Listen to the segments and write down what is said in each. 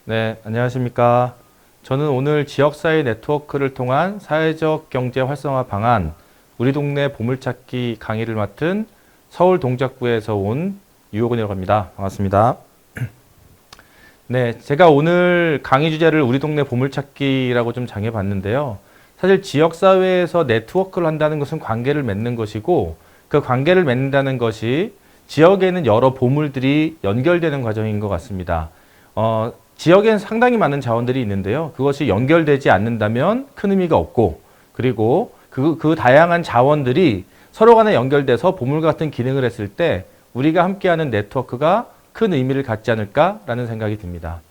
네, 안녕하십니까. 저는 오늘 지역사회 네트워크를 통한 사회적 경제 활성화 방안, 우리 동네 보물찾기 강의를 맡은 서울 동작구에서 온 유호근이라고 합니다. 반갑습니다. 네, 제가 오늘 강의 주제를 우리 동네 보물찾기라고 좀 정해봤는데요. 사실 지역사회에서 네트워크를 한다는 것은 관계를 맺는 것이고, 그 관계를 맺는다는 것이 지역에는 여러 보물들이 연결되는 과정인 것 같습니다. 지역엔 상당히 많은 자원들이 있는데요. 그것이 연결되지 않는다면 큰 의미가 없고, 그리고 그 다양한 자원들이 서로 간에 연결돼서 보물 같은 기능을 했을 때 우리가 함께하는 네트워크가 큰 의미를 갖지 않을까라는 생각이 듭니다.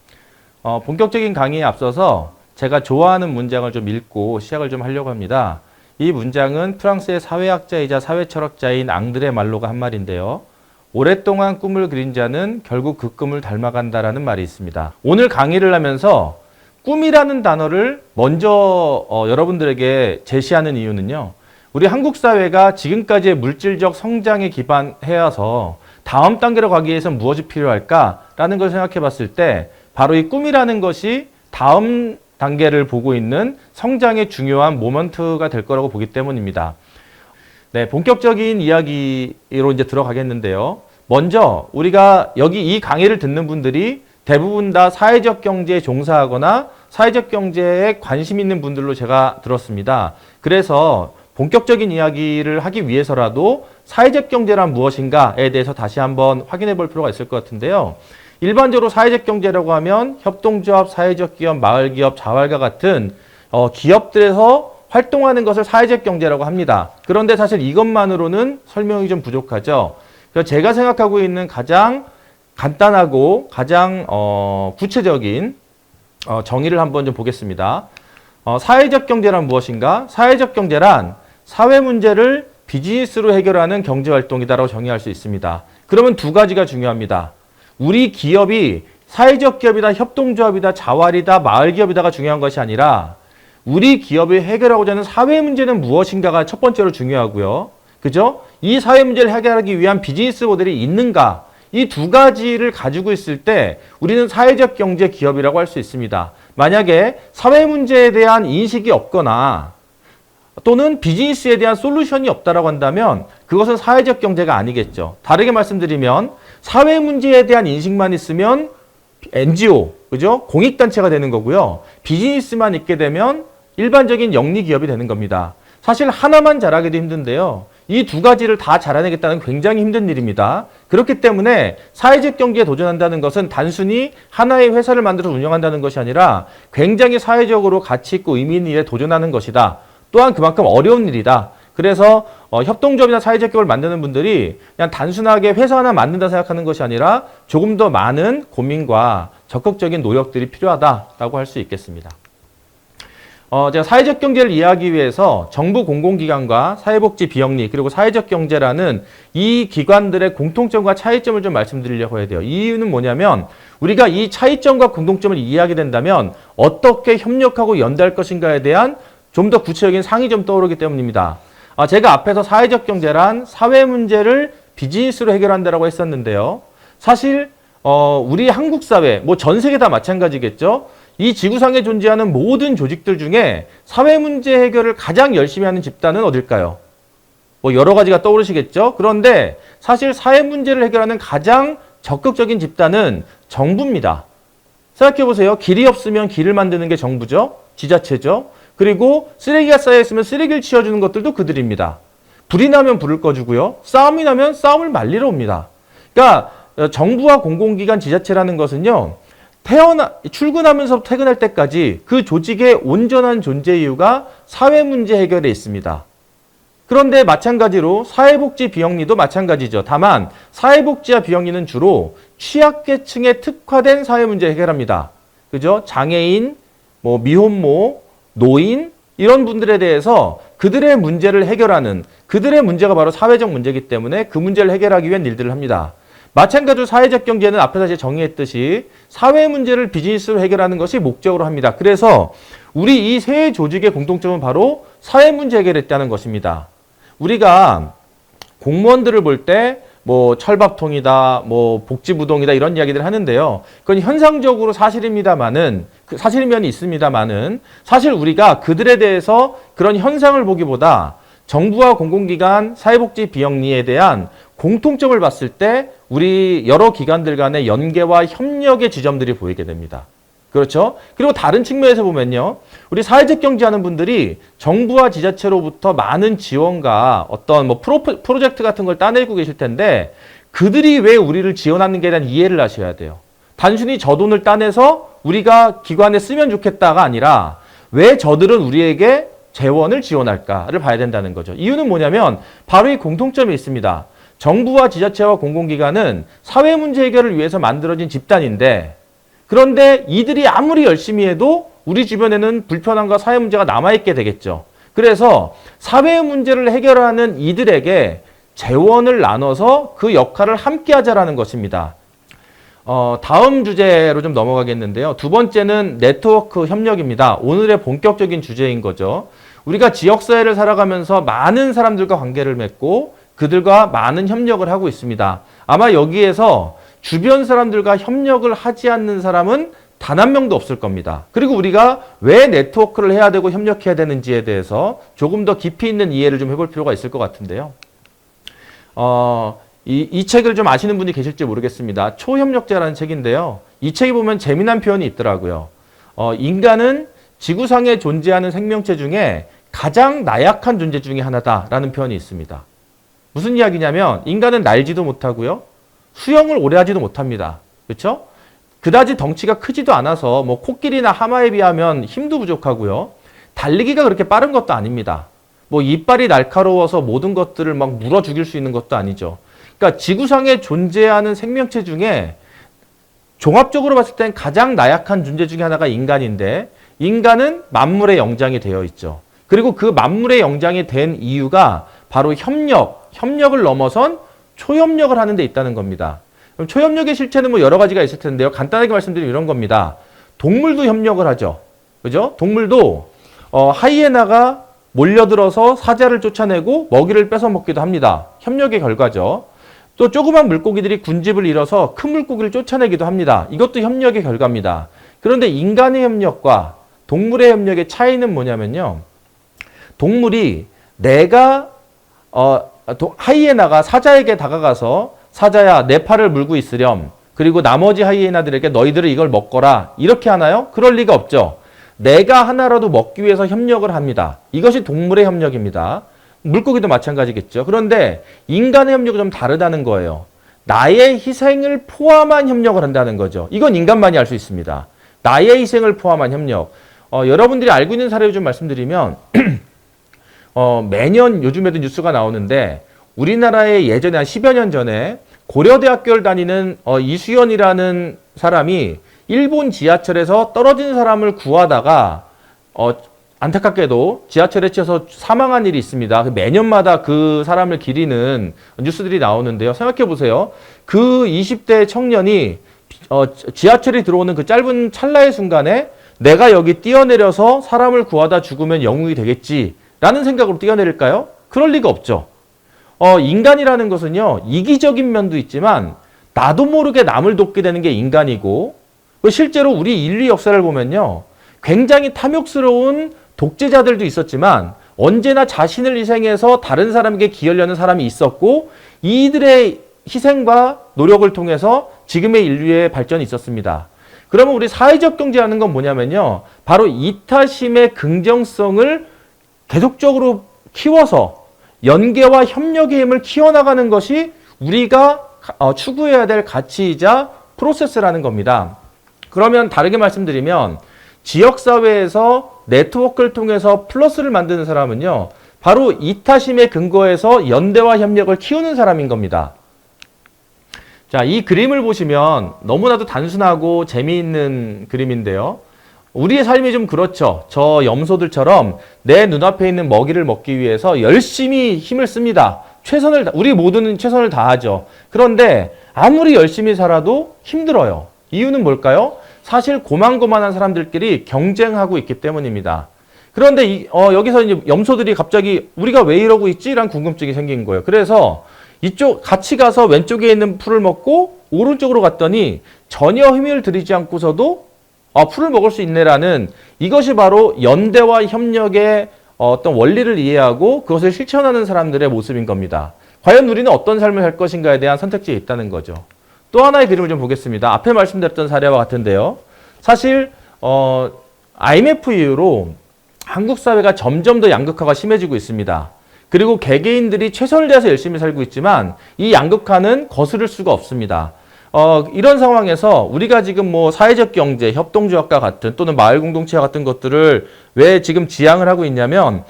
본격적인 강의에 앞서서 제가 좋아하는 문장을 좀 읽고 시작을 좀 하려고 합니다. 이 문장은 프랑스의 사회학자이자 사회철학자인 앙드레 말로가 한 말인데요. 오랫동안 꿈을 그린 자는 결국 그 꿈을 닮아간다라는 말이 있습니다. 오늘 강의를 하면서 꿈이라는 단어를 먼저 여러분들에게 제시하는 이유는요. 우리 한국 사회가 지금까지의 물질적 성장에 기반해서 다음 단계로 가기 위해서 무엇이 필요할까라는 걸 생각해 봤을 때 바로 이 꿈이라는 것이 다음 단계를 보고 있는 성장의 중요한 모먼트가 될 거라고 보기 때문입니다. 네, 본격적인 이야기로 이제 들어가겠는데요. 먼저 우리가 여기 이 강의를 듣는 분들이 대부분 다 사회적 경제에 종사하거나 사회적 경제에 관심 있는 분들로 제가 들었습니다. 그래서 본격적인 이야기를 하기 위해서라도 사회적 경제란 무엇인가에 대해서 다시 한번 확인해 볼 필요가 있을 것 같은데요. 일반적으로 사회적 경제라고 하면 협동조합, 사회적 기업, 마을기업, 자활과 같은 기업들에서 활동하는 것을 사회적 경제라고 합니다. 그런데 사실 이것만으로는 설명이 좀 부족하죠. 그래서 제가 생각하고 있는 가장 간단하고 가장 구체적인 정의를 한번 좀 보겠습니다. 사회적 경제란 무엇인가? 사회적 경제란 사회 문제를 비즈니스로 해결하는 경제활동이다라고 정의할 수 있습니다. 그러면 두 가지가 중요합니다. 우리 기업이 사회적 기업이다, 협동조합이다, 자활이다, 마을기업이다가 중요한 것이 아니라 우리 기업이 해결하고자 하는 사회 문제는 무엇인가가 첫 번째로 중요하고요. 그죠? 이 사회 문제를 해결하기 위한 비즈니스 모델이 있는가? 이 두 가지를 가지고 있을 때 우리는 사회적 경제 기업이라고 할 수 있습니다. 만약에 사회 문제에 대한 인식이 없거나 또는 비즈니스에 대한 솔루션이 없다라고 한다면 그것은 사회적 경제가 아니겠죠. 다르게 말씀드리면 사회 문제에 대한 인식만 있으면 NGO, 그죠? 공익단체가 되는 거고요. 비즈니스만 있게 되면 일반적인 영리기업이 되는 겁니다. 사실 하나만 잘하기도 힘든데요. 이 두 가지를 다 잘해내겠다는 굉장히 힘든 일입니다. 그렇기 때문에 사회적 경제에 도전한다는 것은 단순히 하나의 회사를 만들어서 운영한다는 것이 아니라 굉장히 사회적으로 가치 있고 의미 있는 일에 도전하는 것이다. 또한 그만큼 어려운 일이다. 그래서 협동조합이나 사회적 기업을 만드는 분들이 그냥 단순하게 회사 하나 만든다 생각하는 것이 아니라 조금 더 많은 고민과 적극적인 노력들이 필요하다라고 할 수 있겠습니다. 제가 사회적 경제를 이해하기 위해서 정부 공공기관과 사회복지 비영리 그리고 사회적 경제라는 이 기관들의 공통점과 차이점을 좀 말씀드리려고 해야 돼요. 이유는 뭐냐면 우리가 이 차이점과 공통점을 이해하게 된다면 어떻게 협력하고 연대할 것인가에 대한 좀 더 구체적인 상이 좀 떠오르기 때문입니다. 제가 앞에서 사회적 경제란 사회 문제를 비즈니스로 해결한다라고 했었는데요. 사실 우리 한국 사회, 뭐 전 세계 다 마찬가지겠죠. 이 지구상에 존재하는 모든 조직들 중에 사회 문제 해결을 가장 열심히 하는 집단은 어딜까요? 뭐 여러 가지가 떠오르시겠죠. 그런데 사실 사회 문제를 해결하는 가장 적극적인 집단은 정부입니다. 생각해 보세요. 길이 없으면 길을 만드는 게 정부죠. 지자체죠. 그리고 쓰레기가 쌓여있으면 쓰레기를 치워주는 것들도 그들입니다. 불이 나면 불을 꺼주고요. 싸움이 나면 싸움을 말리러 옵니다. 그러니까 정부와 공공기관 지자체라는 것은요. 출근하면서 퇴근할 때까지 그 조직의 온전한 존재 이유가 사회 문제 해결에 있습니다. 그런데 마찬가지로 사회복지 비영리도 마찬가지죠. 다만 사회복지와 비영리는 주로 취약계층에 특화된 사회 문제 해결합니다. 그죠? 장애인, 뭐 미혼모, 노인 이런 분들에 대해서 그들의 문제를 해결하는 그들의 문제가 바로 사회적 문제이기 때문에 그 문제를 해결하기 위한 일들을 합니다. 마찬가지로 사회적 경제는 앞에서 제가 정의했듯이 사회 문제를 비즈니스로 해결하는 것이 목적으로 합니다. 그래서 우리 이 세 조직의 공통점은 바로 사회 문제 해결했다는 것입니다. 우리가 공무원들을 볼 때 뭐 철밥통이다, 뭐 복지부동이다 이런 이야기들 하는데요. 그건 현상적으로 사실입니다만은 사실의 면이 있습니다만은 사실 우리가 그들에 대해서 그런 현상을 보기보다 정부와 공공기관, 사회복지 비영리에 대한 공통점을 봤을 때 우리 여러 기관들 간의 연계와 협력의 지점들이 보이게 됩니다. 그렇죠? 그리고 다른 측면에서 보면요. 우리 사회적 경제하는 분들이 정부와 지자체로부터 많은 지원과 어떤 뭐 프로젝트 같은 걸 따내고 계실 텐데 그들이 왜 우리를 지원하는 게 대한 이해를 하셔야 돼요. 단순히 저 돈을 따내서 우리가 기관에 쓰면 좋겠다가 아니라 왜 저들은 우리에게 재원을 지원할까를 봐야 된다는 거죠. 이유는 뭐냐면 바로 이 공통점이 있습니다. 정부와 지자체와 공공기관은 사회 문제 해결을 위해서 만들어진 집단인데 그런데 이들이 아무리 열심히 해도 우리 주변에는 불편함과 사회 문제가 남아있게 되겠죠. 그래서 사회 문제를 해결하는 이들에게 재원을 나눠서 그 역할을 함께 하자라는 것입니다. 다음 주제로 좀 넘어가겠는데요. 두 번째는 네트워크 협력입니다. 오늘의 본격적인 주제인 거죠. 우리가 지역사회를 살아가면서 많은 사람들과 관계를 맺고 그들과 많은 협력을 하고 있습니다. 아마 여기에서 주변 사람들과 협력을 하지 않는 사람은 단 한 명도 없을 겁니다. 그리고 우리가 왜 네트워크를 해야 되고 협력해야 되는지에 대해서 조금 더 깊이 있는 이해를 좀 해볼 필요가 있을 것 같은데요. 이 책을 좀 아시는 분이 계실지 모르겠습니다. 초협력자라는 책인데요. 이 책에 보면 재미난 표현이 있더라고요. 인간은 지구상에 존재하는 생명체 중에 가장 나약한 존재 중에 하나다라는 표현이 있습니다. 무슨 이야기냐면 인간은 날지도 못하고요. 수영을 오래 하지도 못합니다. 그렇죠? 그다지 덩치가 크지도 않아서 뭐 코끼리나 하마에 비하면 힘도 부족하고요. 달리기가 그렇게 빠른 것도 아닙니다. 뭐 이빨이 날카로워서 모든 것들을 막 물어 죽일 수 있는 것도 아니죠. 그러니까 지구상에 존재하는 생명체 중에 종합적으로 봤을 땐 가장 나약한 존재 중에 하나가 인간인데 인간은 만물의 영장이 되어 있죠. 그리고 그 만물의 영장이 된 이유가 바로 협력을 넘어선 초협력을 하는 데 있다는 겁니다. 그럼 초협력의 실체는 뭐 여러 가지가 있을 텐데요. 간단하게 말씀드리면 이런 겁니다. 동물도 협력을 하죠. 그죠? 동물도 하이에나가 몰려들어서 사자를 쫓아내고 먹이를 뺏어 먹기도 합니다. 협력의 결과죠. 또 조그만 물고기들이 군집을 잃어서 큰 물고기를 쫓아내기도 합니다. 이것도 협력의 결과입니다. 그런데 인간의 협력과 동물의 협력의 차이는 뭐냐면요. 동물이 내가 하이에나가 사자에게 다가가서 사자야 내 팔을 물고 있으렴. 그리고 나머지 하이에나들에게 너희들은 이걸 먹거라. 이렇게 하나요? 그럴 리가 없죠. 내가 하나라도 먹기 위해서 협력을 합니다. 이것이 동물의 협력입니다. 물고기도 마찬가지겠죠. 그런데 인간의 협력은 좀 다르다는 거예요. 나의 희생을 포함한 협력을 한다는 거죠. 이건 인간만이 할 수 있습니다. 나의 희생을 포함한 협력. 여러분들이 알고 있는 사례를 좀 말씀드리면 매년 요즘에도 뉴스가 나오는데 우리나라에 예전에 한 10여 년 전에 고려대학교를 다니는 이수연이라는 사람이 일본 지하철에서 떨어진 사람을 구하다가 안타깝게도 지하철에 치여서 사망한 일이 있습니다. 매년마다 그 사람을 기리는 뉴스들이 나오는데요. 생각해 보세요. 그 20대 청년이 지하철이 들어오는 그 짧은 찰나의 순간에 내가 여기 뛰어내려서 사람을 구하다 죽으면 영웅이 되겠지라는 생각으로 뛰어내릴까요? 그럴 리가 없죠. 인간이라는 것은요. 이기적인 면도 있지만 나도 모르게 남을 돕게 되는 게 인간이고 실제로 우리 인류 역사를 보면요. 굉장히 탐욕스러운 독재자들도 있었지만 언제나 자신을 희생해서 다른 사람에게 기여하려는 사람이 있었고 이들의 희생과 노력을 통해서 지금의 인류의 발전이 있었습니다. 그러면 우리 사회적 경제라는 건 뭐냐면요. 바로 이타심의 긍정성을 계속적으로 키워서 연계와 협력의 힘을 키워나가는 것이 우리가 추구해야 될 가치이자 프로세스라는 겁니다. 그러면 다르게 말씀드리면 지역사회에서 네트워크를 통해서 플러스를 만드는 사람은요. 바로 이타심의 근거에서 연대와 협력을 키우는 사람인 겁니다. 자, 이 그림을 보시면 너무나도 단순하고 재미있는 그림인데요. 우리의 삶이 좀 그렇죠. 저 염소들처럼 내 눈앞에 있는 먹이를 먹기 위해서 열심히 힘을 씁니다. 우리 모두는 최선을 다하죠. 그런데 아무리 열심히 살아도 힘들어요. 이유는 뭘까요? 사실 고만고만한 사람들끼리 경쟁하고 있기 때문입니다. 그런데 여기서 이제 염소들이 갑자기 우리가 왜 이러고 있지? 라는 궁금증이 생긴 거예요. 그래서 이쪽 같이 가서 왼쪽에 있는 풀을 먹고 오른쪽으로 갔더니 전혀 힘을 들이지 않고서도 풀을 먹을 수 있네라는 이것이 바로 연대와 협력의 어떤 원리를 이해하고 그것을 실천하는 사람들의 모습인 겁니다. 과연 우리는 어떤 삶을 살 것인가에 대한 선택지에 있다는 거죠. 또 하나의 그림을 좀 보겠습니다. 앞에 말씀드렸던 사례와 같은데요. 사실 IMF 이후로 한국 사회가 점점 더 양극화가 심해지고 있습니다. 그리고 개개인들이 최선을 다해서 열심히 살고 있지만 이 양극화는 거스를 수가 없습니다. 이런 상황에서 우리가 지금 뭐 사회적 경제, 협동조합과 같은 또는 마을 공동체와 같은 것들을 왜 지금 지향을 하고 있냐면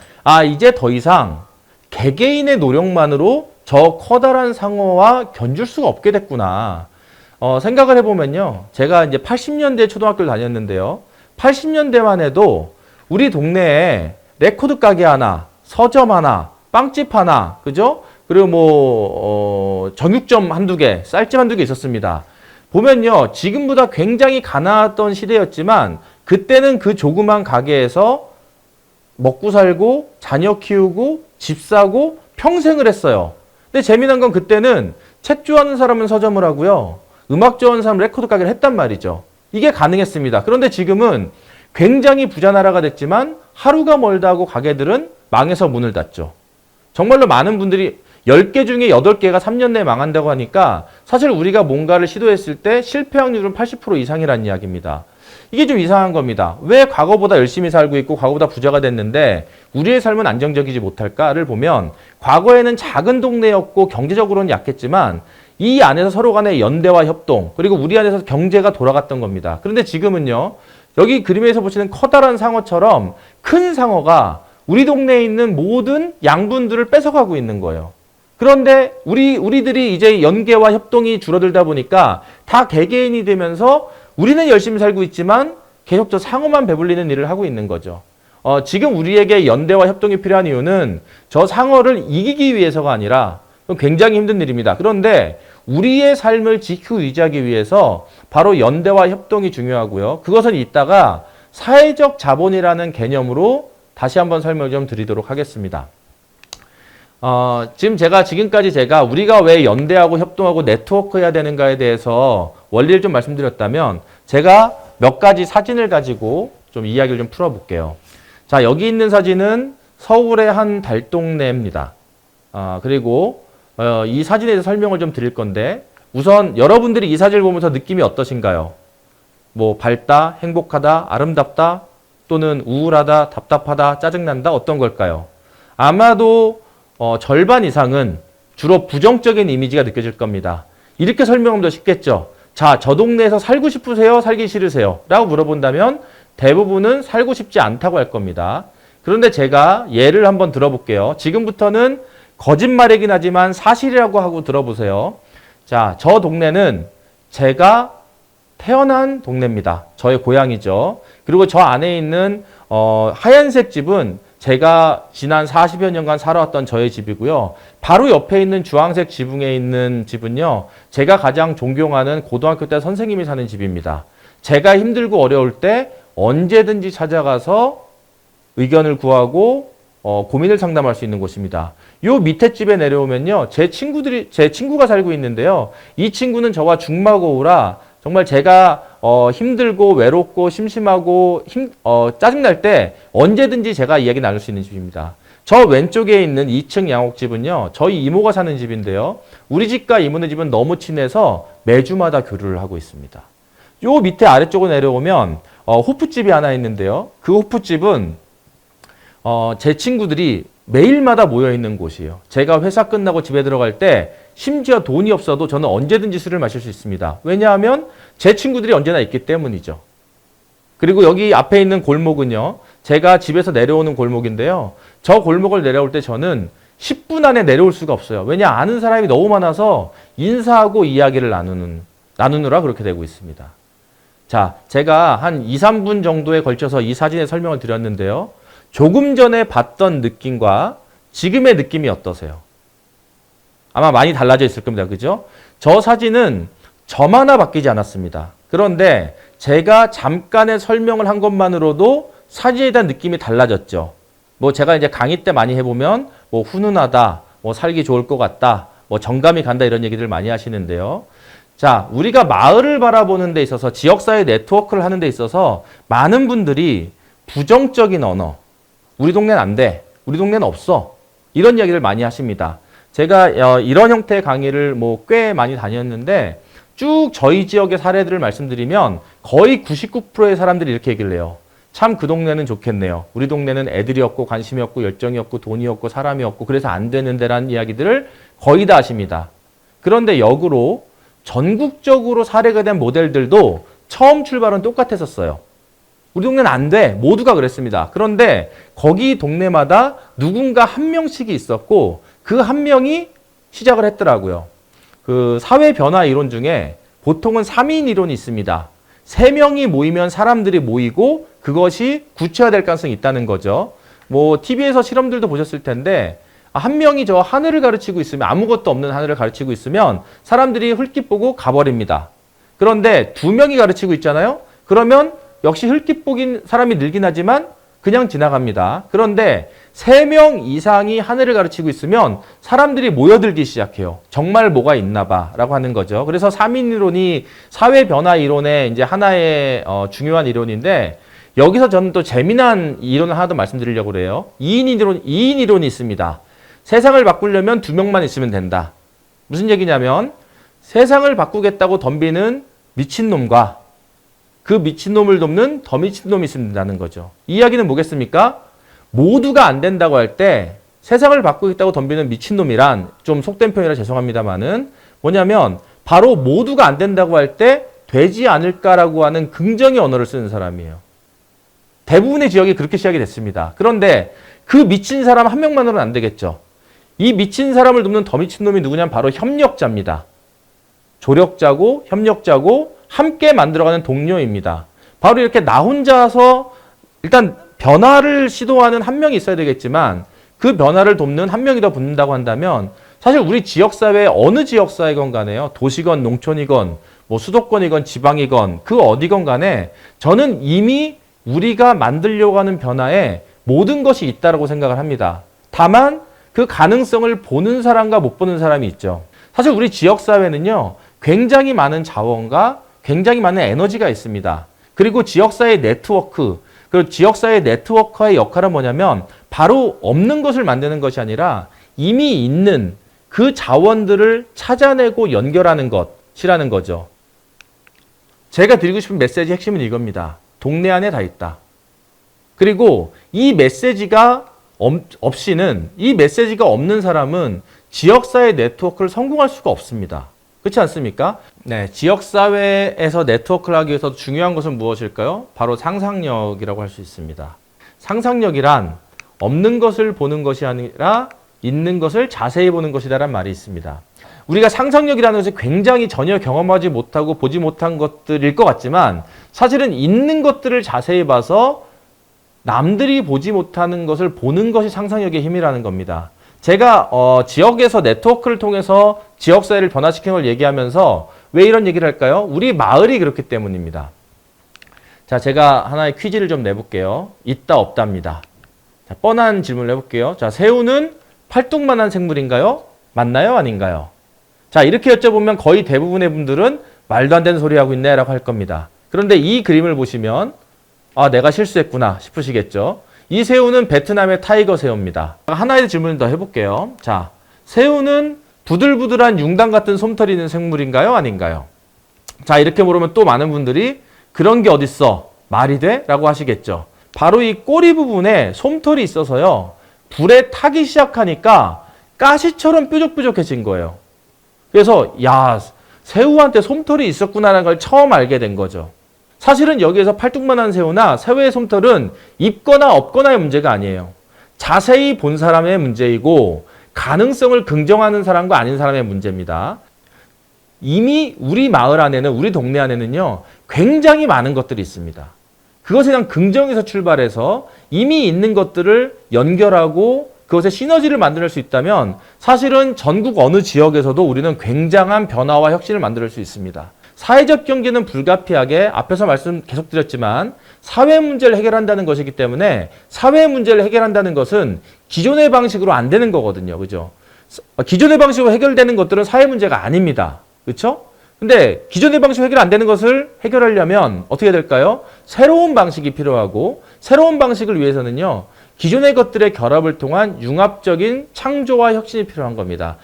이제 더 이상 개개인의 노력만으로 저 커다란 상어와 견줄 수가 없게 됐구나. 생각을 해보면요. 제가 이제 80년대 초등학교를 다녔는데요. 80년대만 해도 우리 동네에 레코드 가게 하나, 서점 하나, 빵집 하나, 그죠? 그리고 정육점 한두 개, 쌀집 한두 개 있었습니다. 보면요. 지금보다 굉장히 가난했던 시대였지만 그때는 그 조그만 가게에서 먹고 살고 자녀 키우고 집 사고 평생을 했어요. 근데 재미난 건 그때는 책 좋아하는 사람은 서점을 하고요. 음악 좋아하는 사람은 레코드 가게를 했단 말이죠. 이게 가능했습니다. 그런데 지금은 굉장히 부자 나라가 됐지만 하루가 멀다 하고 가게들은 망해서 문을 닫죠. 정말로 많은 분들이 10개 중에 8개가 3년 내에 망한다고 하니까 사실 우리가 뭔가를 시도했을 때 실패 확률은 80% 이상이라는 이야기입니다. 이게 좀 이상한 겁니다. 왜 과거보다 열심히 살고 있고 과거보다 부자가 됐는데 우리의 삶은 안정적이지 못할까를 보면 과거에는 작은 동네였고 경제적으로는 약했지만 이 안에서 서로 간의 연대와 협동 그리고 우리 안에서 경제가 돌아갔던 겁니다. 그런데 지금은요. 여기 그림에서 보시는 커다란 상어처럼 큰 상어가 우리 동네에 있는 모든 양분들을 뺏어가고 있는 거예요. 그런데 우리들이 이제 연계와 협동이 줄어들다 보니까 다 개개인이 되면서 우리는 열심히 살고 있지만 계속 저 상어만 배불리는 일을 하고 있는 거죠. 지금 우리에게 연대와 협동이 필요한 이유는 저 상어를 이기기 위해서가 아니라 굉장히 힘든 일입니다. 그런데 우리의 삶을 지키고 유지하기 위해서 바로 연대와 협동이 중요하고요. 그것은 이따가 사회적 자본이라는 개념으로 다시 한번 설명을 좀 드리도록 하겠습니다. 지금까지 제가 우리가 왜 연대하고 협동하고 네트워크해야 되는가에 대해서 원리를 좀 말씀드렸다면 제가 몇 가지 사진을 가지고 좀 이야기를 좀 풀어볼게요. 자, 여기 있는 사진은 서울의 한 달동네입니다. 그리고 이 사진에 대해서 설명을 좀 드릴 건데 우선 여러분들이 이 사진을 보면서 느낌이 어떠신가요? 뭐 밝다, 행복하다, 아름답다, 또는 우울하다, 답답하다, 짜증난다 어떤 걸까요? 아마도 절반 이상은 주로 부정적인 이미지가 느껴질 겁니다. 이렇게 설명하면 더 쉽겠죠. 자, 저 동네에서 살고 싶으세요? 살기 싫으세요? 라고 물어본다면 대부분은 살고 싶지 않다고 할 겁니다. 그런데 제가 예를 한번 들어볼게요. 지금부터는 거짓말이긴 하지만 사실이라고 하고 들어보세요. 자, 저 동네는 제가 태어난 동네입니다. 저의 고향이죠. 그리고 저 안에 있는 하얀색 집은 제가 지난 40여 년간 살아왔던 저의 집이고요. 바로 옆에 있는 주황색 지붕에 있는 집은요. 제가 가장 존경하는 고등학교 때 선생님이 사는 집입니다. 제가 힘들고 어려울 때 언제든지 찾아가서 의견을 구하고 고민을 상담할 수 있는 곳입니다. 요 밑에 집에 내려오면요. 제 친구가 살고 있는데요. 이 친구는 저와 중마고우라 정말 제가 힘들고 외롭고 심심하고 짜증날 때 언제든지 제가 이야기 나눌 수 있는 집입니다. 저 왼쪽에 있는 2층 양옥집은요. 저희 이모가 사는 집인데요. 우리 집과 이모네 집은 너무 친해서 매주마다 교류를 하고 있습니다. 요 밑에 아래쪽으로 내려오면 호프집이 하나 있는데요. 그 호프집은 제 친구들이 매일마다 모여있는 곳이에요. 제가 회사 끝나고 집에 들어갈 때 심지어 돈이 없어도 저는 언제든지 술을 마실 수 있습니다. 왜냐하면 제 친구들이 언제나 있기 때문이죠. 그리고 여기 앞에 있는 골목은요. 제가 집에서 내려오는 골목인데요. 저 골목을 내려올 때 저는 10분 안에 내려올 수가 없어요. 왜냐 아는 사람이 너무 많아서 인사하고 이야기를 나누느라 그렇게 되고 있습니다. 자, 제가 한 2, 3분 정도에 걸쳐서 이 사진의 설명을 드렸는데요. 조금 전에 봤던 느낌과 지금의 느낌이 어떠세요? 아마 많이 달라져 있을 겁니다. 그죠? 저 사진은 점 하나 바뀌지 않았습니다. 그런데 제가 잠깐의 설명을 한 것만으로도 사진에 대한 느낌이 달라졌죠. 뭐 제가 이제 강의 때 많이 해보면 뭐 훈훈하다, 뭐 살기 좋을 것 같다, 뭐 정감이 간다 이런 얘기들 많이 하시는데요. 자, 우리가 마을을 바라보는 데 있어서 지역사회 네트워크를 하는 데 있어서 많은 분들이 부정적인 언어, 우리 동네는 안 돼, 우리 동네는 없어, 이런 이야기를 많이 하십니다. 제가 이런 형태의 강의를 뭐 꽤 많이 다녔는데 쭉 저희 지역의 사례들을 말씀드리면 거의 99%의 사람들이 이렇게 얘기를 해요. 참 그 동네는 좋겠네요. 우리 동네는 애들이 없고 관심이 없고 열정이 없고 돈이 없고 사람이 없고 그래서 안 되는데라는 이야기들을 거의 다 하십니다. 그런데 역으로 전국적으로 사례가 된 모델들도 처음 출발은 똑같았었어요. 우리 동네는 안 돼. 모두가 그랬습니다. 그런데 거기 동네마다 누군가 한 명씩이 있었고 그 한 명이 시작을 했더라고요. 그 사회 변화 이론 중에 보통은 3인 이론이 있습니다. 3명이 모이면 사람들이 모이고 그것이 구체화될 가능성이 있다는 거죠. 뭐 TV에서 실험들도 보셨을 텐데 한 명이 저 하늘을 가르치고 있으면 아무것도 없는 하늘을 가르치고 있으면 사람들이 흙깃 보고 가버립니다. 그런데 2명이 가르치고 있잖아요. 그러면 역시 흙깃 보긴 사람이 늘긴 하지만 그냥 지나갑니다. 그런데 3명 이상이 하늘을 가르치고 있으면 사람들이 모여들기 시작해요. 정말 뭐가 있나 봐 라고 하는 거죠. 그래서 3인 이론이 사회 변화 이론의 이제 하나의 중요한 이론인데 여기서 저는 또 재미난 이론을 하나 더 말씀드리려고 그래요. 2인 이론이 있습니다. 세상을 바꾸려면 2명만 있으면 된다. 무슨 얘기냐면 세상을 바꾸겠다고 덤비는 미친놈과 그 미친놈을 돕는 더 미친놈이 있으면 된다는 거죠. 이 이야기는 뭐겠습니까? 모두가 안 된다고 할 때 세상을 바꾸겠다고 덤비는 미친놈이란 좀 속된 표현이라 죄송합니다만은 뭐냐면 바로 모두가 안 된다고 할 때 되지 않을까라고 하는 긍정의 언어를 쓰는 사람이에요. 대부분의 지역이 그렇게 시작이 됐습니다. 그런데 그 미친 사람 한 명만으로는 안 되겠죠. 이 미친 사람을 돕는 더 미친놈이 누구냐면 바로 협력자입니다. 조력자고 협력자고 함께 만들어가는 동료입니다. 바로 이렇게 나 혼자서 일단 변화를 시도하는 한 명이 있어야 되겠지만 그 변화를 돕는 한 명이 더 붙는다고 한다면 사실 우리 지역사회 어느 지역사회건 간에요. 도시건 농촌이건 뭐 수도권이건 지방이건 그 어디건 간에 저는 이미 우리가 만들려고 하는 변화에 모든 것이 있다고 생각을 합니다. 다만 그 가능성을 보는 사람과 못 보는 사람이 있죠. 사실 우리 지역사회는요. 굉장히 많은 자원과 굉장히 많은 에너지가 있습니다. 그리고 지역사회 네트워크, 그리고 지역사회 네트워크의 역할은 뭐냐면 바로 없는 것을 만드는 것이 아니라 이미 있는 그 자원들을 찾아내고 연결하는 것이라는 거죠. 제가 드리고 싶은 메시지 핵심은 이겁니다. 동네 안에 다 있다. 그리고 이 메시지가 없이는 이 메시지가 없는 사람은 지역사회 네트워크를 성공할 수가 없습니다. 그렇지 않습니까? 네, 지역사회에서 네트워크를 하기 위해서 중요한 것은 무엇일까요? 바로 상상력이라고 할 수 있습니다. 상상력이란 없는 것을 보는 것이 아니라 있는 것을 자세히 보는 것이다라는 말이 있습니다. 우리가 상상력이라는 것이 굉장히 전혀 경험하지 못하고 보지 못한 것들일 것 같지만 사실은 있는 것들을 자세히 봐서 남들이 보지 못하는 것을 보는 것이 상상력의 힘이라는 겁니다. 제가 지역에서 네트워크를 통해서 지역사회를 변화시키는 걸 얘기하면서 왜 이런 얘기를 할까요? 우리 마을이 그렇기 때문입니다. 자, 제가 하나의 퀴즈를 좀 내볼게요. 있다 없다입니다. 자, 뻔한 질문을 해볼게요. 자, 새우는 팔뚝만한 생물인가요? 맞나요? 아닌가요? 자, 이렇게 여쭤보면 거의 대부분의 분들은 말도 안 되는 소리 하고 있네 라고 할 겁니다. 그런데 이 그림을 보시면 아, 내가 실수했구나 싶으시겠죠? 이 새우는 베트남의 타이거 새우입니다. 하나의 질문을 더 해볼게요. 자, 새우는 부들부들한 융단 같은 솜털이 있는 생물인가요? 아닌가요? 자, 이렇게 물으면 또 많은 분들이 그런 게 어딨어? 말이 돼? 라고 하시겠죠. 바로 이 꼬리 부분에 솜털이 있어서요. 불에 타기 시작하니까 가시처럼 뾰족뾰족해진 거예요. 그래서 야, 새우한테 솜털이 있었구나라는 걸 처음 알게 된 거죠. 사실은 여기에서 팔뚝만한 새우나 새우의 솜털은 있거나 없거나의 문제가 아니에요. 자세히 본 사람의 문제이고 가능성을 긍정하는 사람과 아닌 사람의 문제입니다. 이미 우리 마을 안에는 우리 동네 안에는요. 굉장히 많은 것들이 있습니다. 그것에 대한 긍정에서 출발해서 이미 있는 것들을 연결하고 그것의 시너지를 만들 수 있다면 사실은 전국 어느 지역에서도 우리는 굉장한 변화와 혁신을 만들 수 있습니다. 사회적 경제는 불가피하게 앞에서 말씀 계속 드렸지만 사회 문제를 해결한다는 것이기 때문에 사회 문제를 해결한다는 것은 기존의 방식으로 안 되는 거거든요. 그죠? 기존의 방식으로 해결되는 것들은 사회 문제가 아닙니다. 그렇죠? 근데 기존의 방식으로 해결 안 되는 것을 해결하려면 어떻게 될까요? 새로운 방식이 필요하고 새로운 방식을 위해서는요. 기존의 것들의 결합을 통한 융합적인 창조와 혁신이 필요한 겁니다.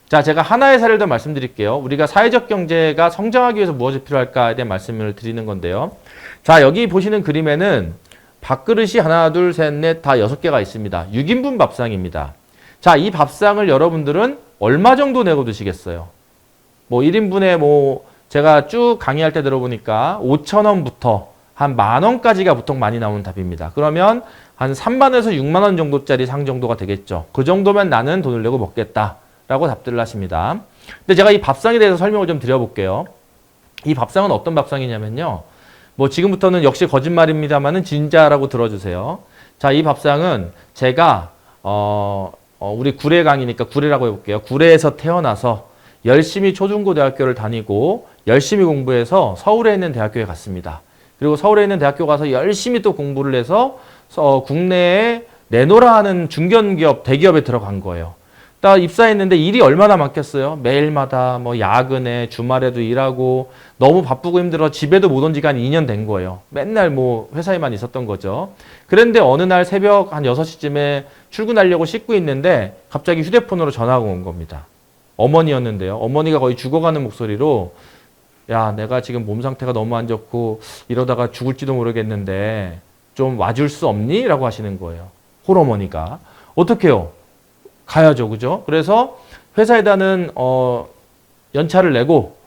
자, 제가 하나의 사례를 더 말씀드릴게요. 우리가 사회적 경제가 성장하기 위해서 무엇이 필요할까에 대한 말씀을 드리는 건데요. 자, 여기 보시는 그림에는 밥그릇이 하나, 둘, 셋, 넷, 다 6개가 있습니다. 6인분 밥상입니다. 자, 이 밥상을 여러분들은 얼마 정도 내고 드시겠어요? 뭐 1인분에 뭐 제가 쭉 강의할 때 들어보니까 5,000원부터 한 10,000원까지가 보통 많이 나오는 답입니다. 그러면 한 3만원에서 6만원 정도짜리 상 정도가 되겠죠. 그 정도면 나는 돈을 내고 먹겠다라고 답들을 하십니다. 근데 제가 이 밥상에 대해서 설명을 좀 드려볼게요. 이 밥상은 어떤 밥상이냐면요. 뭐 지금부터는 역시 거짓말입니다만은 진짜라고 들어주세요. 자, 이 밥상은 제가 우리 구례 강이니까 구례라고 해볼게요. 구례에서 태어나서 열심히 초중고등학교를 다니고 열심히 공부해서 서울에 있는 대학교에 갔습니다. 그리고 서울에 있는 대학교 가서 열심히 또 공부를 해서 국내에 내노라 하는 중견기업, 대기업에 들어간 거예요. 딱 입사했는데 일이 얼마나 많겠어요? 매일마다 뭐 야근에 주말에도 일하고 너무 바쁘고 힘들어 집에도 못 온 지가 한 2년 된 거예요. 맨날 뭐 회사에만 있었던 거죠. 그런데 어느 날 새벽 한 6시쯤에 출근하려고 씻고 있는데 갑자기 휴대폰으로 전화가 온 겁니다. 어머니였는데요. 어머니가 거의 죽어가는 목소리로 야, 내가 지금 몸 상태가 너무 안 좋고 이러다가 죽을지도 모르겠는데 좀 와줄 수 없니? 라고 하시는 거예요. 홀어머니가. 어떡해요? 가야죠. 그죠? 그래서 회사에다는 연차를 내고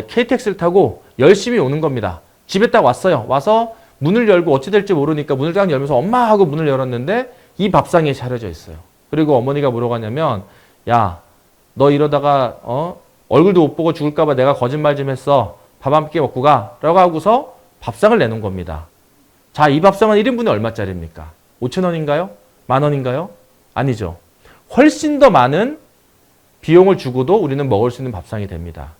KTX를 타고 열심히 오는 겁니다. 집에 딱 왔어요. 와서 문을 열고 어찌 될지 모르니까 문을 딱 열면서 엄마 하고 문을 열었는데 이 밥상에 차려져 있어요. 그리고 어머니가 뭐라고 하냐면 야, 너 이러다가 얼굴도 못 보고 죽을까 봐 내가 거짓말 좀 했어. 밥 한 끼 먹고 가. 라고 하고서 밥상을 내놓은 겁니다. 자, 이 밥상은 1인분에 얼마짜리입니까? 5,000원인가요? 10,000원인가요? 아니죠. 훨씬 더 많은 비용을 주고도 우리는 먹을 수 있는 밥상이 됩니다.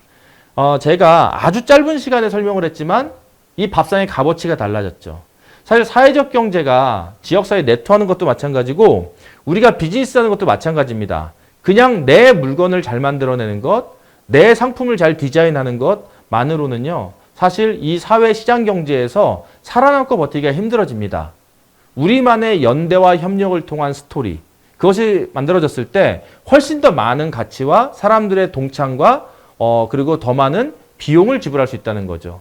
제가 아주 짧은 시간에 설명을 했지만 이 밥상의 값어치가 달라졌죠. 사실 사회적 경제가 지역사회 네트워크하는 것도 마찬가지고 우리가 비즈니스하는 것도 마찬가지입니다. 그냥 내 물건을 잘 만들어내는 것, 내 상품을 잘 디자인하는 것만으로는요. 사실 이 사회 시장 경제에서 살아남고 버티기가 힘들어집니다. 우리만의 연대와 협력을 통한 스토리, 그것이 만들어졌을 때 훨씬 더 많은 가치와 사람들의 동참과 그리고 더 많은 비용을 지불할 수 있다는 거죠.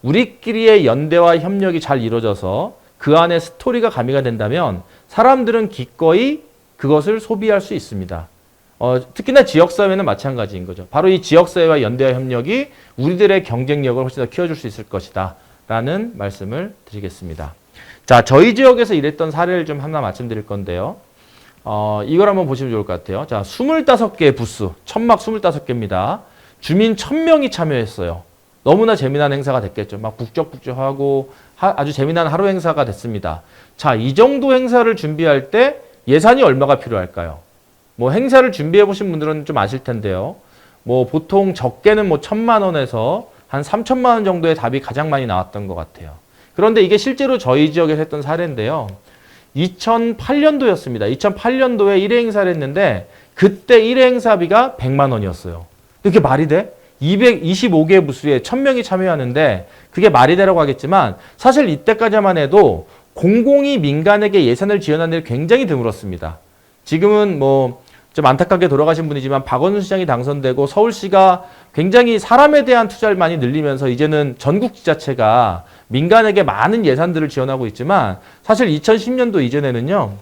우리끼리의 연대와 협력이 잘 이루어져서 그 안에 스토리가 가미가 된다면 사람들은 기꺼이 그것을 소비할 수 있습니다. 특히나 지역사회는 마찬가지인 거죠. 바로 이 지역사회와 연대와 협력이 우리들의 경쟁력을 훨씬 더 키워줄 수 있을 것이다 라는 말씀을 드리겠습니다. 자, 저희 지역에서 일했던 사례를 좀 하나 말씀드릴 건데요. 이걸 한번 보시면 좋을 것 같아요. 자, 25개의 부스, 천막 25개입니다. 주민 1,000명이 참여했어요. 너무나 재미난 행사가 됐겠죠. 막 북적북적하고 아주 재미난 하루 행사가 됐습니다. 자, 이 정도 행사를 준비할 때 예산이 얼마가 필요할까요? 뭐 행사를 준비해 보신 분들은 좀 아실 텐데요. 뭐 보통 적게는 뭐 1,000만 원에서 한 3,000만 원 정도의 답이 가장 많이 나왔던 것 같아요. 그런데 이게 실제로 저희 지역에서 했던 사례인데요. 2008년도였습니다. 2008년도에 1회 행사를 했는데 그때 1회 행사비가 100만 원이었어요. 이게 말이 돼? 225개 부스에 1,000명이 참여하는데 그게 말이 되라고 하겠지만 사실 이때까지만 해도 공공이 민간에게 예산을 지원하는 일이 굉장히 드물었습니다. 지금은 뭐 좀 안타깝게 돌아가신 분이지만 박원순 시장이 당선되고 서울시가 굉장히 사람에 대한 투자를 많이 늘리면서 이제는 전국 지자체가 민간에게 많은 예산들을 지원하고 있지만 사실 2010년도 이전에는요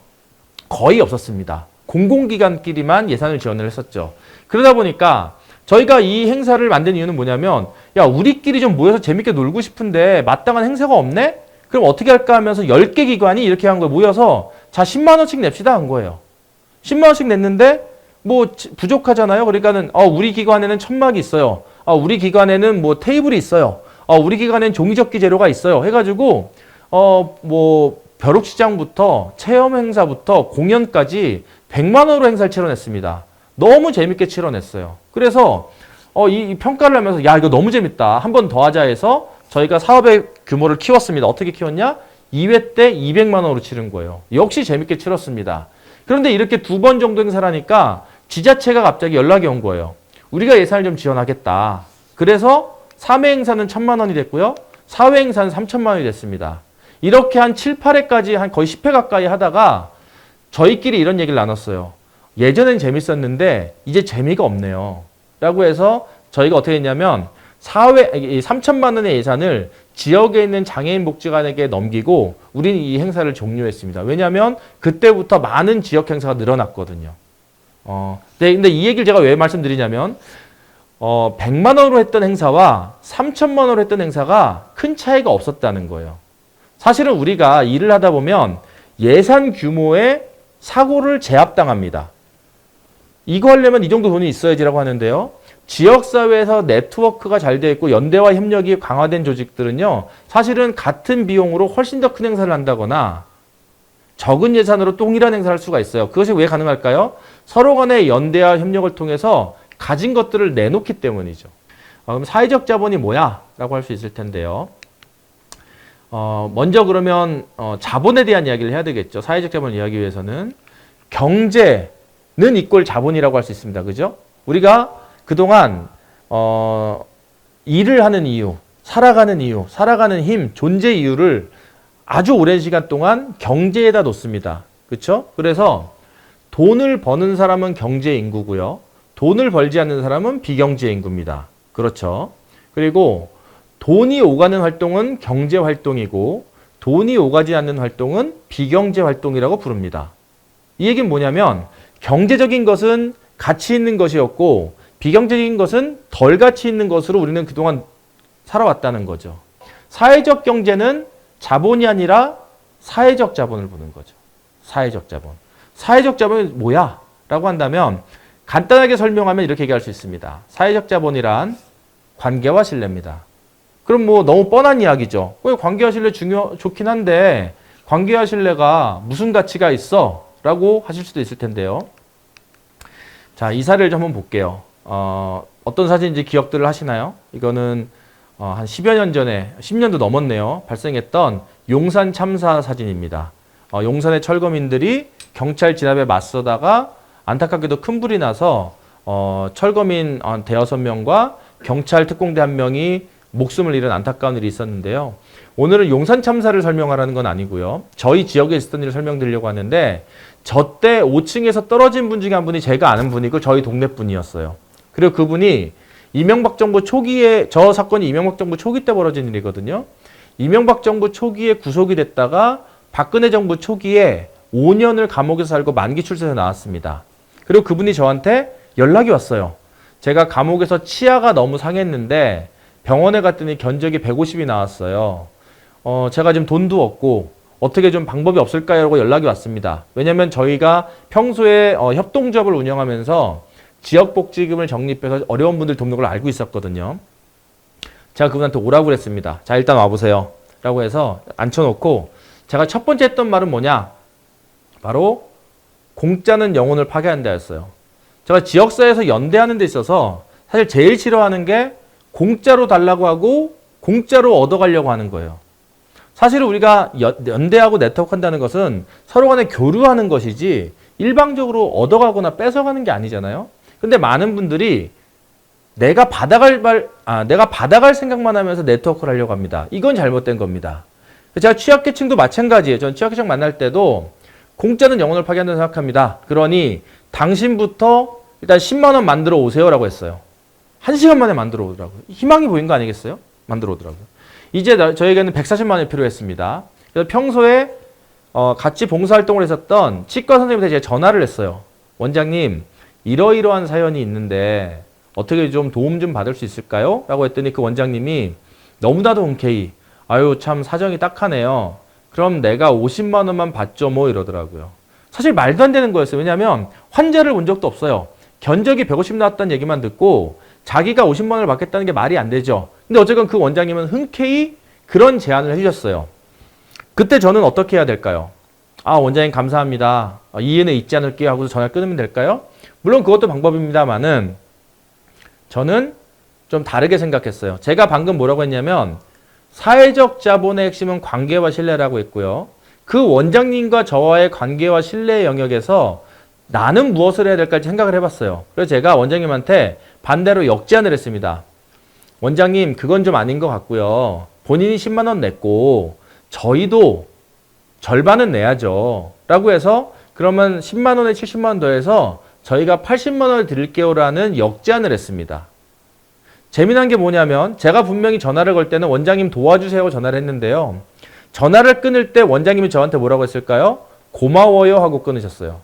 거의 없었습니다. 공공기관끼리만 예산을 지원을 했었죠. 그러다 보니까 저희가 이 행사를 만든 이유는 뭐냐면 야, 우리끼리 좀 모여서 재밌게 놀고 싶은데 마땅한 행사가 없네? 그럼 어떻게 할까 하면서 10개 기관이 이렇게 한 거예요. 모여서 자 10만 원씩 냅시다 한 거예요. 10만 원씩 냈는데 뭐 부족하잖아요. 그러니까는 우리 기관에는 천막이 있어요. 우리 기관에는 뭐 테이블이 있어요. 우리 기관에는 종이접기 재료가 있어요. 해가지고 뭐 벼룩시장부터 체험 행사부터 공연까지 100만 원으로 행사를 치러냈습니다. 너무 재밌게 치러냈어요. 그래서 이 평가를 하면서 야, 이거 너무 재밌다. 한 번 더 하자 해서 저희가 사업의 규모를 키웠습니다. 어떻게 키웠냐? 2회 때 200만 원으로 치른 거예요. 역시 재밌게 치렀습니다. 그런데 이렇게 2번 정도 행사를 하니까 지자체가 갑자기 연락이 온 거예요. 우리가 예산을 좀 지원하겠다. 그래서 3회 행사는 1,000만 원이 됐고요. 4회 행사는 3,000만 원이 됐습니다. 이렇게 한 7, 8회까지 한 거의 10회 가까이 하다가 저희끼리 이런 얘기를 나눴어요. 예전엔 재밌었는데 이제 재미가 없네요. 라고 해서 저희가 어떻게 했냐면 4회, 3,000만 원의 예산을 지역에 있는 장애인 복지관에게 넘기고 우리는 이 행사를 종료했습니다. 왜냐하면 그때부터 많은 지역 행사가 늘어났거든요. 근데 이 얘기를 제가 왜 말씀드리냐면 100만 원으로 했던 행사와 3,000만 원으로 했던 행사가 큰 차이가 없었다는 거예요. 사실은 우리가 일을 하다 보면 예산 규모의 사고를 제압당합니다. 이거 하려면 이 정도 돈이 있어야지라고 하는데요. 지역사회에서 네트워크가 잘 되어 있고 연대와 협력이 강화된 조직들은요. 사실은 같은 비용으로 훨씬 더 큰 행사를 한다거나 적은 예산으로 동일한 행사를 할 수가 있어요. 그것이 왜 가능할까요? 서로 간의 연대와 협력을 통해서 가진 것들을 내놓기 때문이죠. 그럼 사회적 자본이 뭐야? 라고 할 수 있을 텐데요. 먼저 그러면 자본에 대한 이야기를 해야 되겠죠. 사회적 자본을 이야기하기 위해서는 경제는 이꼴 자본이라고 할 수 있습니다. 그죠? 우리가 그동안 일을 하는 이유, 살아가는 이유, 살아가는 힘, 존재 이유를 아주 오랜 시간 동안 경제에다 놓습니다. 그렇죠? 그래서 돈을 버는 사람은 경제 인구고요. 돈을 벌지 않는 사람은 비경제 인구입니다. 그렇죠? 그리고 돈이 오가는 활동은 경제 활동이고 돈이 오가지 않는 활동은 비경제 활동이라고 부릅니다. 이 얘기는 뭐냐면 경제적인 것은 가치 있는 것이었고 비경제적인 것은 덜 가치 있는 것으로 우리는 그동안 살아왔다는 거죠. 사회적 경제는 자본이 아니라 사회적 자본을 보는 거죠. 사회적 자본. 사회적 자본이 뭐야? 라고 한다면 간단하게 설명하면 이렇게 얘기할 수 있습니다. 사회적 자본이란 관계와 신뢰입니다. 그럼 뭐 너무 뻔한 이야기죠. 관계와 신뢰 좋긴 한데 관계와 신뢰가 무슨 가치가 있어? 라고 하실 수도 있을 텐데요. 자, 이 사례를 좀 한번 볼게요. 어떤 사진인지 기억들을 하시나요? 이거는 한 10여 년 전에, 10년도 넘었네요. 발생했던 용산 참사 사진입니다. 용산의 철거민들이 경찰 진압에 맞서다가 안타깝게도 큰 불이 나서 철거민 대여섯 명과 경찰 특공대 한 명이 목숨을 잃은 안타까운 일이 있었는데요. 오늘은 용산 참사를 설명하라는 건 아니고요. 저희 지역에 있었던 일을 설명드리려고 하는데 저 때 5층에서 떨어진 분 중에 한 분이 제가 아는 분이고 저희 동네 분이었어요. 그리고 그분이 이명박 정부 초기에, 저 사건이 이명박 정부 초기 때 벌어진 일이거든요. 이명박 정부 초기에 구속이 됐다가 박근혜 정부 초기에 5년을 감옥에서 살고 만기 출소해서 나왔습니다. 그리고 그분이 저한테 연락이 왔어요. 제가 감옥에서 치아가 너무 상했는데 병원에 갔더니 견적이 150이 나왔어요. 제가 지금 돈도 없고 어떻게 좀 방법이 없을까요? 라고 연락이 왔습니다. 왜냐면 저희가 평소에 협동조합을 운영하면서 지역복지금을 적립해서 어려운 분들 돕는 걸 알고 있었거든요. 제가 그분한테 오라고 그랬습니다. 자, 일단 와보세요. 라고 해서 앉혀놓고 제가 첫 번째 했던 말은 뭐냐? 바로 공짜는 영혼을 파괴한다 였어요. 제가 지역사회에서 연대하는 데 있어서 사실 제일 싫어하는 게 공짜로 달라고 하고 공짜로 얻어가려고 하는 거예요. 사실 우리가 연대하고 네트워크한다는 것은 서로 간에 교류하는 것이지 일방적으로 얻어가거나 뺏어가는 게 아니잖아요. 근데 많은 분들이 내가 받아갈 생각만 하면서 네트워크를 하려고 합니다. 이건 잘못된 겁니다. 제가 취약계층도 마찬가지예요. 전 취약계층 만날 때도 공짜는 영혼을 파괴한다고 생각합니다. 그러니 당신부터 일단 10만 원 만들어 오세요라고 했어요. 1시간 만에 만들어 오더라고요. 희망이 보인 거 아니겠어요? 만들어 오더라고요. 이제 저에게는 140만 원이 필요했습니다. 그래서 평소에 같이 봉사활동을 했었던 치과 선생님한테 제가 전화를 했어요. 원장님, 이러이러한 사연이 있는데 어떻게 좀 도움 좀 받을 수 있을까요? 라고 했더니 그 원장님이 너무나도 흔쾌히 아유 참 사정이 딱하네요. 그럼 내가 50만 원만 받죠 뭐 이러더라고요. 사실 말도 안 되는 거였어요. 왜냐하면 환자를 본 적도 없어요. 견적이 150 나왔다는 얘기만 듣고 자기가 50만 원을 받겠다는 게 말이 안 되죠. 근데 어쨌건 그 원장님은 흔쾌히 그런 제안을 해주셨어요. 그때 저는 어떻게 해야 될까요? 아, 원장님 감사합니다. 이해는 잊지 않을게요 하고서 전화를 끊으면 될까요? 물론 그것도 방법입니다만은 저는 좀 다르게 생각했어요. 제가 방금 뭐라고 했냐면 사회적 자본의 핵심은 관계와 신뢰라고 했고요. 그 원장님과 저와의 관계와 신뢰의 영역에서 나는 무엇을 해야 될까 생각을 해봤어요. 그래서 제가 원장님한테 반대로 역제안을 했습니다. 원장님, 그건 좀 아닌 것 같고요. 본인이 10만 원 냈고 저희도 절반은 내야죠. 라고 해서 그러면 10만 원에 70만 원 더해서 저희가 80만 원을 드릴게요 라는 역제안을 했습니다. 재미난 게 뭐냐면 제가 분명히 전화를 걸 때는 원장님 도와주세요 전화를 했는데요. 전화를 끊을 때 원장님이 저한테 뭐라고 했을까요? 고마워요 하고 끊으셨어요.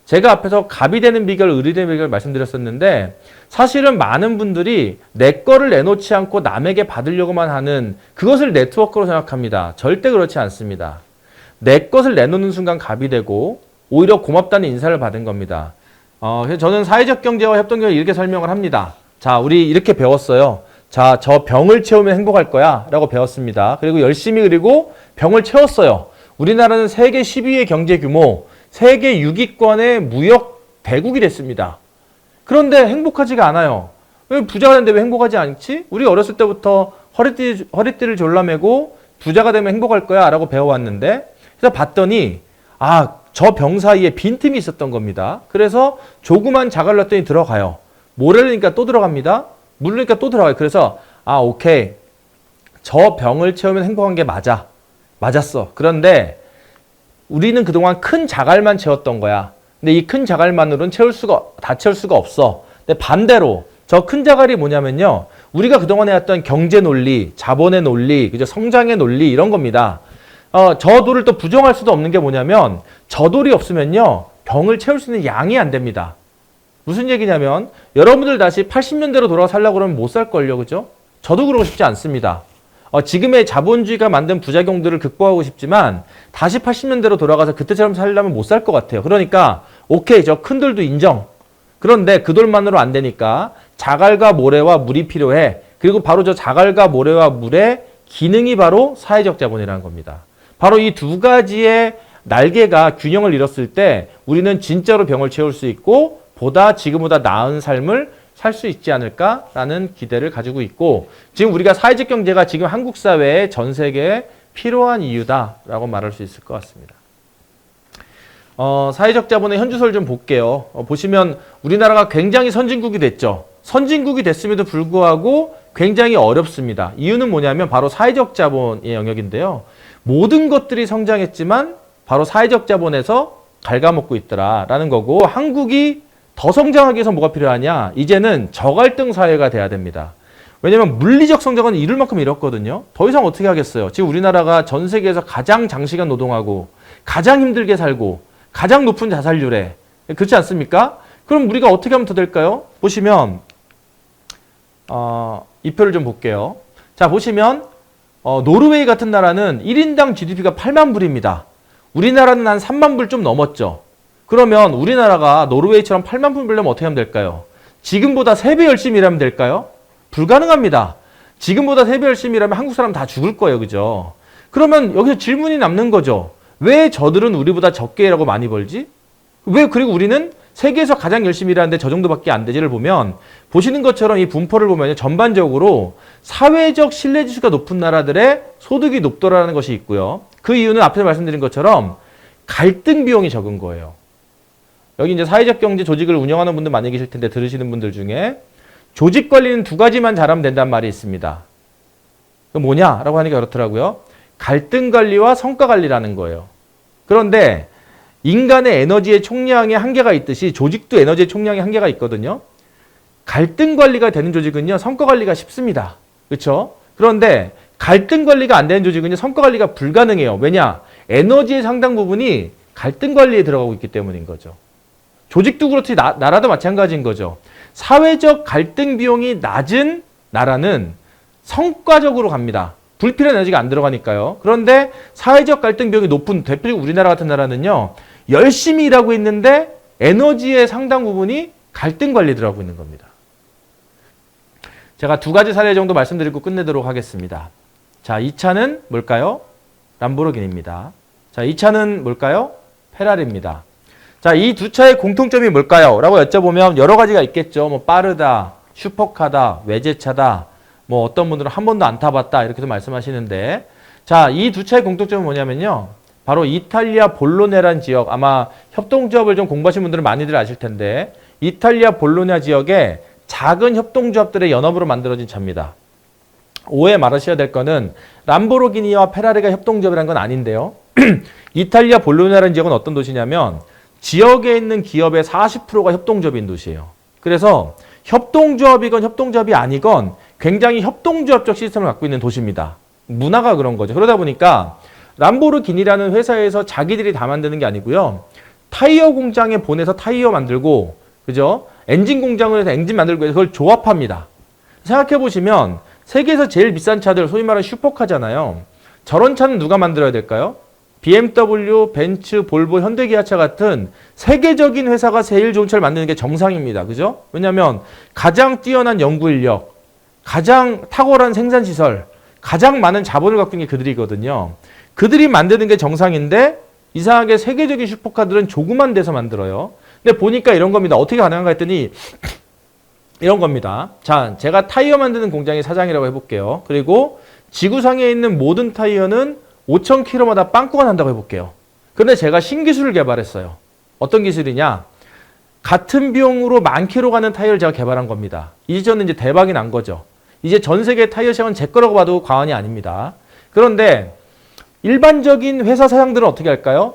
제가 앞에서 갑이 되는 비결, 을이 되는 비결 말씀드렸었는데 사실은 많은 분들이 내 거를 내놓지 않고 남에게 받으려고만 하는 그것을 네트워크로 생각합니다. 절대 그렇지 않습니다. 내 것을 내놓는 순간 갑이 되고 오히려 고맙다는 인사를 받은 겁니다. 그래서 저는 사회적 경제와 협동경제 이렇게 설명을 합니다. 자, 우리 이렇게 배웠어요. 자, 저 병을 채우면 행복할 거야 라고 배웠습니다. 그리고 열심히 그리고 병을 채웠어요. 우리나라는 세계 10위의 경제 규모, 세계 6위권의 무역 대국이 됐습니다. 그런데 행복하지가 않아요. 왜 부자가 됐는데 왜 행복하지 않지? 우리 어렸을 때부터 허리띠를 졸라매고 부자가 되면 행복할 거야 라고 배워왔는데 그래서 봤더니 저 병 사이에 빈틈이 있었던 겁니다. 그래서 조그만 자갈을 넣었더니 들어가요. 모래를 넣으니까 또 들어갑니다. 물 넣으니까 또 들어가요. 그래서 오케이. 저 병을 채우면 행복한 게 맞았어. 그런데 우리는 그동안 큰 자갈만 채웠던 거야. 근데 이 큰 자갈만으로는 다 채울 수가 없어. 근데 반대로 저 큰 자갈이 뭐냐면요. 우리가 그동안 해왔던 경제 논리, 자본의 논리, 그죠? 성장의 논리 이런 겁니다. 저 돌을 또 부정할 수도 없는 게 뭐냐면 저 돌이 없으면요. 병을 채울 수 있는 양이 안 됩니다. 무슨 얘기냐면 여러분들 다시 80년대로 돌아가 살려고 그러면 못 살걸요. 그죠? 저도 그러고 싶지 않습니다. 지금의 자본주의가 만든 부작용들을 극복하고 싶지만 다시 80년대로 돌아가서 그때처럼 살려면 못 살 것 같아요. 그러니까 오케이, 저 큰 돌도 인정. 그런데 그 돌만으로 안 되니까 자갈과 모래와 물이 필요해. 그리고 바로 저 자갈과 모래와 물의 기능이 바로 사회적 자본이라는 겁니다. 바로 이 두 가지의 날개가 균형을 잃었을 때 우리는 진짜로 병을 채울 수 있고 지금보다 나은 삶을 살 수 있지 않을까라는 기대를 가지고 있고 지금 우리가 사회적 경제가 지금 한국 사회에 전 세계에 필요한 이유다라고 말할 수 있을 것 같습니다. 사회적 자본의 현주소를 좀 볼게요. 보시면 우리나라가 굉장히 선진국이 됐죠. 선진국이 됐음에도 불구하고 굉장히 어렵습니다. 이유는 뭐냐면 바로 사회적 자본의 영역인데요. 모든 것들이 성장했지만 바로 사회적 자본에서 갉아먹고 있더라라는 거고 한국이 더 성장하기 위해서 뭐가 필요하냐? 이제는 저갈등 사회가 돼야 됩니다. 왜냐면 물리적 성장은 이룰 만큼 이뤘거든요. 더 이상 어떻게 하겠어요? 지금 우리나라가 전 세계에서 가장 장시간 노동하고 가장 힘들게 살고 가장 높은 자살률에 그렇지 않습니까? 그럼 우리가 어떻게 하면 더 될까요? 보시면 이 표를 좀 볼게요. 자, 보시면 노르웨이 같은 나라는 1인당 GDP가 8만 불입니다. 우리나라는 한 3만 불 좀 넘었죠. 그러면 우리나라가 노르웨이처럼 8만 불 벌려면 어떻게 하면 될까요? 지금보다 3배 열심히 일하면 될까요? 불가능합니다. 지금보다 3배 열심히 일하면 한국 사람 다 죽을 거예요. 그죠? 그러면 여기서 질문이 남는 거죠. 왜 저들은 우리보다 적게 일하고 많이 벌지? 그리고 우리는 세계에서 가장 열심히 일하는데 저 정도밖에 안 되지를 보면 보시는 것처럼 이 분포를 보면 전반적으로 사회적 신뢰지수가 높은 나라들의 소득이 높더라는 것이 있고요. 그 이유는 앞에서 말씀드린 것처럼 갈등 비용이 적은 거예요. 여기 이제 사회적 경제 조직을 운영하는 분들 많이 계실 텐데 들으시는 분들 중에 조직 관리는 2가지만 잘하면 된다는 말이 있습니다. 그 뭐냐라고 하니까 그렇더라고요. 갈등 관리와 성과 관리라는 거예요. 그런데 인간의 에너지의 총량에 한계가 있듯이 조직도 에너지의 총량에 한계가 있거든요. 갈등 관리가 되는 조직은요. 성과 관리가 쉽습니다. 그렇죠? 그런데 갈등 관리가 안 되는 조직은요. 성과 관리가 불가능해요. 왜냐? 에너지의 상당 부분이 갈등 관리에 들어가고 있기 때문인 거죠. 조직도 그렇지 나라도 마찬가지인 거죠. 사회적 갈등 비용이 낮은 나라는 성과적으로 갑니다. 불필요한 에너지가 안 들어가니까요. 그런데 사회적 갈등 비용이 높은 대표적으로 우리나라 같은 나라는요. 열심히 일하고 있는데 에너지의 상당 부분이 갈등 관리에 들어가고 있는 겁니다. 제가 2가지 사례 정도 말씀드리고 끝내도록 하겠습니다. 자, 이 차는 뭘까요? 람보르기니입니다. 자, 이 차는 뭘까요? 페라리입니다. 자, 이 두 차의 공통점이 뭘까요? 라고 여쭤보면 여러 가지가 있겠죠. 뭐 빠르다, 슈퍼카다, 외제차다, 뭐 어떤 분들은 한 번도 안 타봤다 이렇게도 말씀하시는데 자, 이 두 차의 공통점은 뭐냐면요. 바로 이탈리아 볼로네라는 지역, 아마 협동조합을 좀 공부하신 분들은 많이들 아실 텐데 이탈리아 볼로냐 지역에 작은 협동조합들의 연합으로 만들어진 차입니다. 오해 말하셔야 될 거는 람보르기니와 페라리가 협동조합이라는 건 아닌데요. 이탈리아 볼로냐라는 지역은 어떤 도시냐면 지역에 있는 기업의 40%가 협동조합인 도시예요. 그래서 협동조합이건 협동조합이 아니건 굉장히 협동조합적 시스템을 갖고 있는 도시입니다. 문화가 그런 거죠. 그러다 보니까 람보르기니라는 회사에서 자기들이 다 만드는 게 아니고요. 타이어 공장에 보내서 타이어 만들고, 그죠? 엔진 공장을 해서 엔진 만들고 해서 그걸 조합합니다. 생각해 보시면 세계에서 제일 비싼 차들, 소위 말하는 슈퍼카잖아요. 저런 차는 누가 만들어야 될까요? BMW, 벤츠, 볼보, 현대기아차 같은 세계적인 회사가 제일 좋은 차를 만드는 게 정상입니다. 그죠? 왜냐하면 가장 뛰어난 연구 인력, 가장 탁월한 생산 시설, 가장 많은 자본을 갖고 있는 게 그들이거든요. 그들이 만드는 게 정상인데 이상하게 세계적인 슈퍼카들은 조그만 데서 만들어요. 근데 보니까 이런 겁니다. 어떻게 가능한가 했더니 이런 겁니다. 자, 제가 타이어 만드는 공장의 사장이라고 해볼게요. 그리고 지구상에 있는 모든 타이어는 5,000km마다 빵꾸가 난다고 해볼게요. 그런데 제가 신기술을 개발했어요. 어떤 기술이냐? 같은 비용으로 10,000km 가는 타이어를 제가 개발한 겁니다. 이제 저는 이제 대박이 난 거죠. 이제 전 세계 타이어 시장은 제 거라고 봐도 과언이 아닙니다. 그런데 일반적인 회사 사장들은 어떻게 할까요?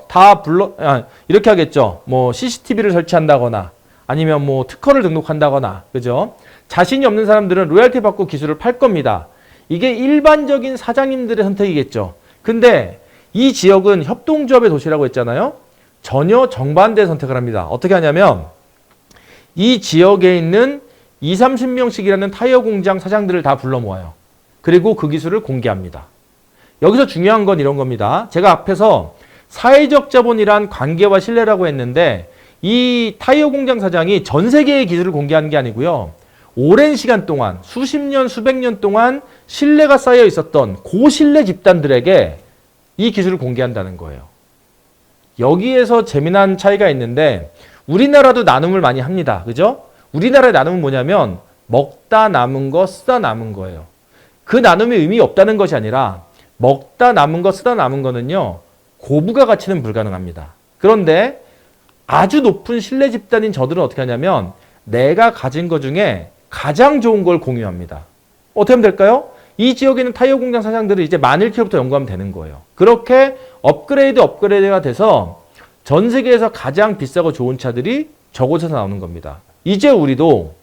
이렇게 하겠죠. 뭐 CCTV를 설치한다거나 아니면 뭐 특허를 등록한다거나, 그죠? 자신이 없는 사람들은 로열티 받고 기술을 팔 겁니다. 이게 일반적인 사장님들의 선택이겠죠. 근데 이 지역은 협동조합의 도시라고 했잖아요. 전혀 정반대의 선택을 합니다. 어떻게 하냐면 이 지역에 있는 20-30명씩 일하는 타이어 공장 사장들을 다 불러 모아요. 그리고 그 기술을 공개합니다. 여기서 중요한 건 이런 겁니다. 제가 앞에서 사회적 자본이란 관계와 신뢰라고 했는데 이 타이어 공장 사장이 전 세계의 기술을 공개하는 게 아니고요. 오랜 시간 동안 수십 년, 수백 년 동안 신뢰가 쌓여 있었던 고신뢰 집단들에게 이 기술을 공개한다는 거예요. 여기에서 재미난 차이가 있는데 우리나라도 나눔을 많이 합니다. 그죠? 우리나라의 나눔은 뭐냐면 먹다 남은 거 쓰다 남은 거예요. 그 나눔이 의미 없다는 것이 아니라 먹다 남은 거 쓰다 남은 거는요. 고부가 가치는 불가능합니다. 그런데 아주 높은 신뢰 집단인 저들은 어떻게 하냐면 내가 가진 것 중에 가장 좋은 걸 공유합니다. 어떻게 하면 될까요? 이 지역에 있는 타이어 공장 사장들을 이제 10,000km부터 연구하면 되는 거예요. 그렇게 업그레이드가 돼서 전 세계에서 가장 비싸고 좋은 차들이 저곳에서 나오는 겁니다. 이제 우리도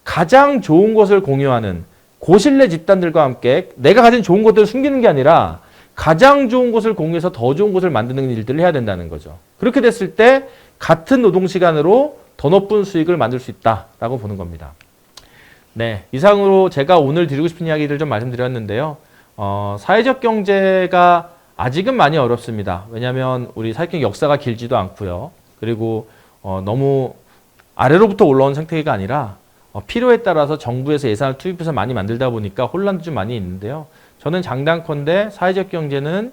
가장 좋은 것을 공유하는 고신뢰 집단들과 함께 내가 가진 좋은 것들을 숨기는 게 아니라 가장 좋은 것을 공유해서 더 좋은 것을 만드는 일들을 해야 된다는 거죠. 그렇게 됐을 때 같은 노동시간으로 더 높은 수익을 만들 수 있다라고 보는 겁니다. 네, 이상으로 제가 오늘 드리고 싶은 이야기들 좀 말씀드렸는데요. 사회적 경제가 아직은 많이 어렵습니다. 왜냐하면 우리 사회적 역사가 길지도 않고요. 그리고 너무 아래로부터 올라온 생태계가 아니라 필요에 따라서 정부에서 예산을 투입해서 많이 만들다 보니까 혼란도 좀 많이 있는데요. 저는 장단컨대 사회적 경제는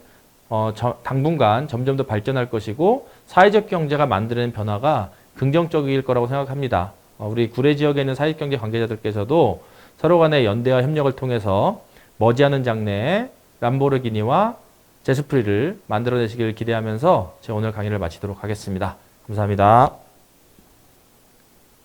당분간 점점 더 발전할 것이고 사회적 경제가 만드는 변화가 긍정적일 거라고 생각합니다. 우리 구례 지역에 있는 사회경제 관계자들께서도 서로 간의 연대와 협력을 통해서 머지않은 장래에 람보르기니와 제스프리를 만들어내시길 기대하면서 제 오늘 강의를 마치도록 하겠습니다. 감사합니다.